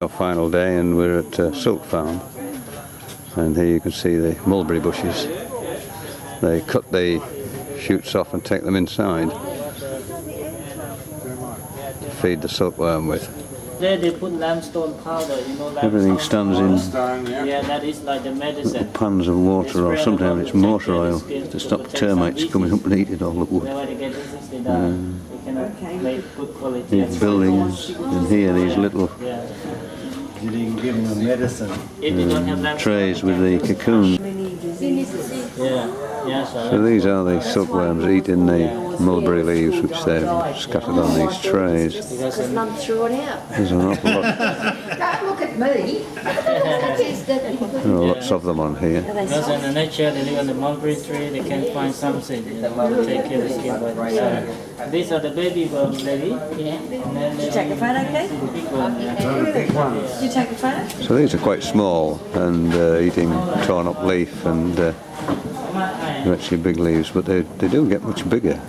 Our final day, and we're at Silk Farm, and here you can see the mulberry bushes. They cut the shoots off and take them inside to feed the silkworm with. There they put limestone powder, you know. Everything stands in yeah, that is like the medicine. pans of water, or sometimes it's motor oil to stop termites coming up and eating all the wood. These buildings, and here these little trays with the cocoon. So these are the silkworms eating the mulberry leaves which they've scattered on these trays. There's an awful lot. Don't look at me. There are lots of them on here. Because in the nature they live on the mulberry tree, they can find something, you know, take care of the skin by themselves. These are the baby worms, lady. Yeah. Did you take a photo, Kate? Did you take a photo? So these are quite small and eating torn up leaf, and they're actually big leaves, but they do get much bigger.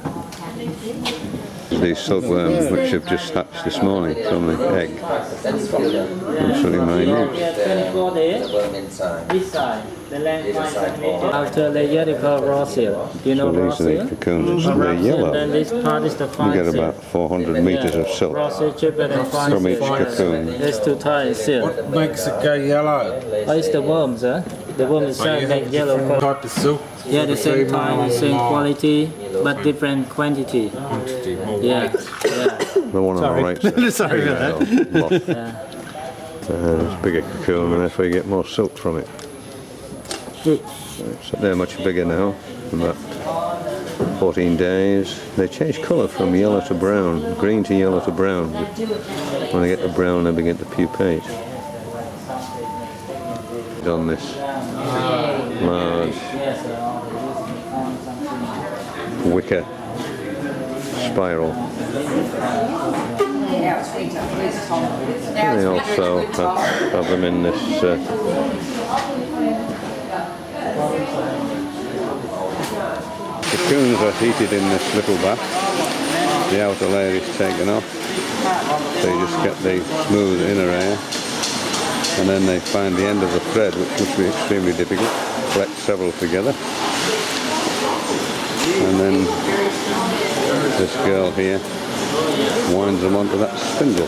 These silkworms which have just hatched this morning from the egg. Absolutely minute. This side, the length 5 centimeters. After the layer they call raw seal. Do you know raw So these are seal? the cocoons, they're yellow. Then this part is the fine You get seal. about 400 metres of silk Raw seal cheaper than fine from each seal. cocoon. There's two types of seal. What makes it go yellow? Oh, it's the worms, huh? The worm itself make yellow color. Type of silk? Yeah, the same time, same quality, but different quantity. Yeah, yeah. The one on the right side. Sorry about that. It's a bigger cocoon, and therefore you get more silk from it. So they're much bigger now, about 14 days. They change colour from yellow to brown, green to yellow to brown. When they get to brown, they begin to pupate. On this large wicker spiral. And they also have them in this cocoons are heated in this little bath. The outer layer is taken off, so you just get the smooth inner air, and then they find the end of the thread, which must be extremely difficult, collect several together, and then this girl here winds them onto that spindle.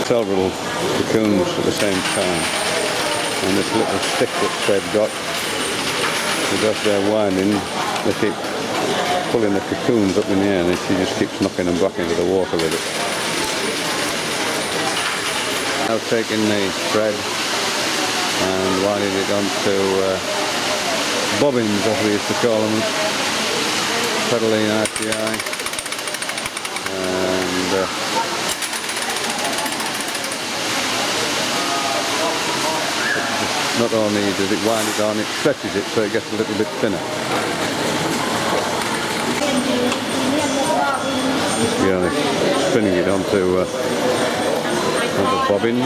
Several cocoons at the same time, and this little stick that they've got, because they're winding, they keep pulling the cocoons up in the air, and she just keeps knocking them back into the water with it. Now taking the thread and winding it onto bobbins, as we used to call them, pedaling RTI, and not only does it wind it on, it stretches it so it gets a little bit thinner. Yeah, spinning it onto bobbin.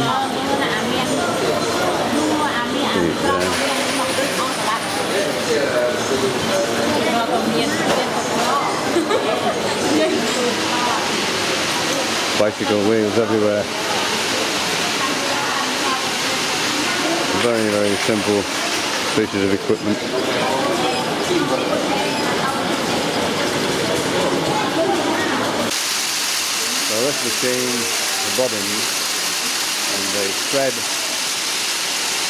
Bicycle wheels everywhere. Very, very simple pieces of equipment. So this machine, the bobbins, and the thread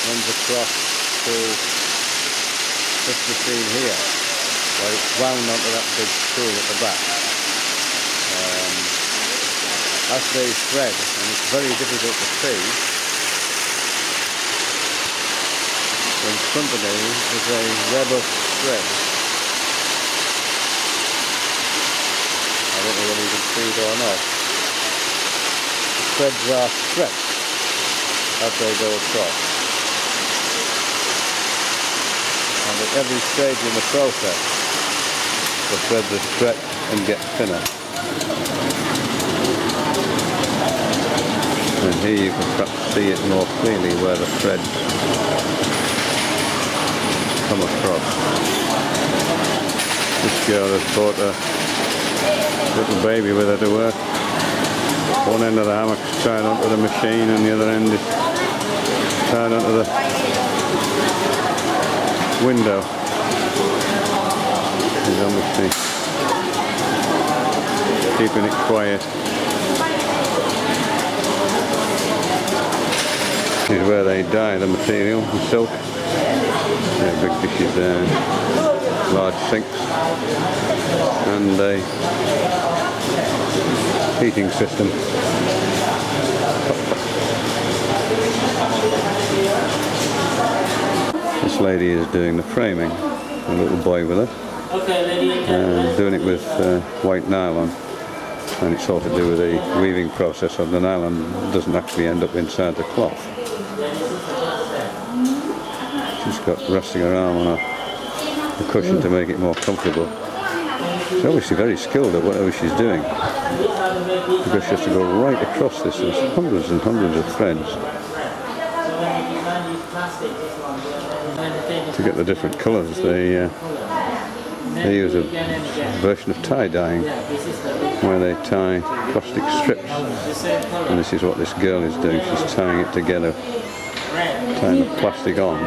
runs across to this machine here, where it's wound onto that big spool at the back. That's the thread, and it's very difficult to see. In front of me is a web of thread. I don't know whether you can see it or not. The threads are stretched as they go across. And at every stage in the process, the threads are stretched and get thinner. And here you can perhaps see it more clearly where the threads come across. This girl has brought a little baby with her to work. One end of the hammock's tied onto the machine and the other end is tied onto the window. She's obviously keeping it quiet. This is where they dye the material, the silk. There are big dishes there, large sinks, and a heating system. This lady is doing the framing, a little boy with her, doing it with white nylon, and it's all to do with the weaving process of the nylon. It doesn't actually end up inside the cloth. She's got resting her arm on the cushion to make it more comfortable. She's obviously very skilled at whatever she's doing, because she has to go right across this. There's hundreds and hundreds of threads to get the different colours. They use a version of tie-dyeing where they tie plastic strips, and this is what this girl is doing. She's tying it together, tying the plastic on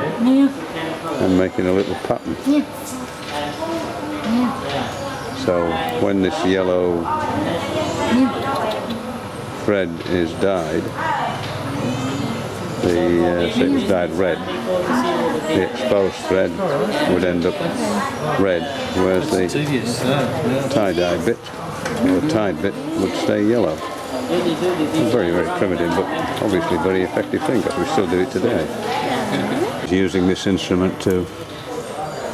and making a little pattern. So when this yellow thread is dyed, say it was dyed red, the exposed thread would end up red, whereas the tie-dye bit, or the tied bit, would stay yellow. It's very, very primitive, but obviously very effective thing, because we still do it today. Using this instrument to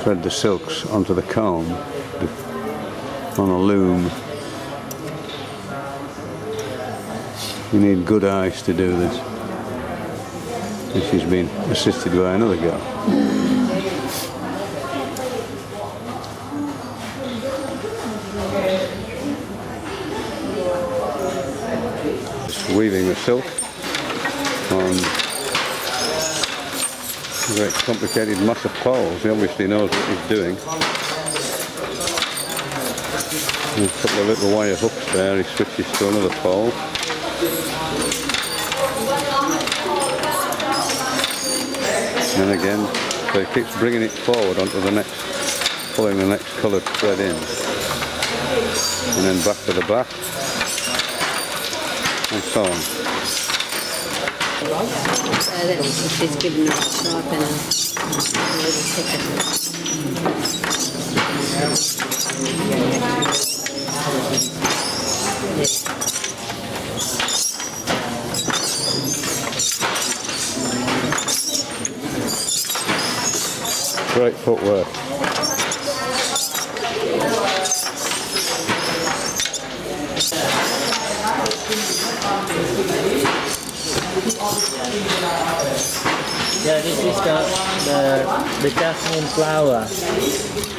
thread the silks onto the comb on a loom. You need good eyes to do this. And she's been assisted by another girl. Just weaving the silk on a very complicated mass of poles. He obviously knows what he's doing. And a couple of little wire hooks there, he switches to another pole. And again, so he keeps bringing it forward onto the next, pulling the next coloured thread in. And then back to the back. And so on. She's giving her a sharp and a little thicker. Great footwork. Yeah, this is the jasmine flower.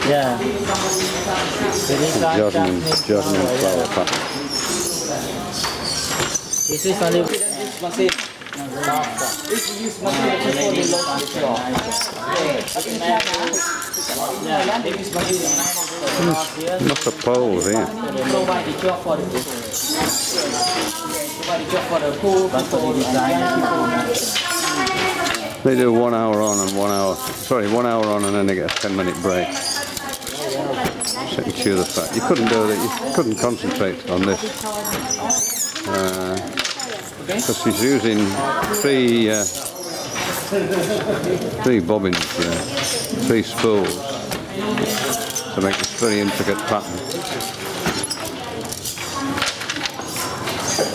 Yeah. So this is Jasmine flower pattern. This is only Lots of poles here. They do 1 hour on and 1 hour, sorry, 1 hour on and then they get a 10-minute break. So you chew the fat. You couldn't do that, you couldn't concentrate on this. Because she's using three bobbins there, 3 spools to make this very intricate pattern.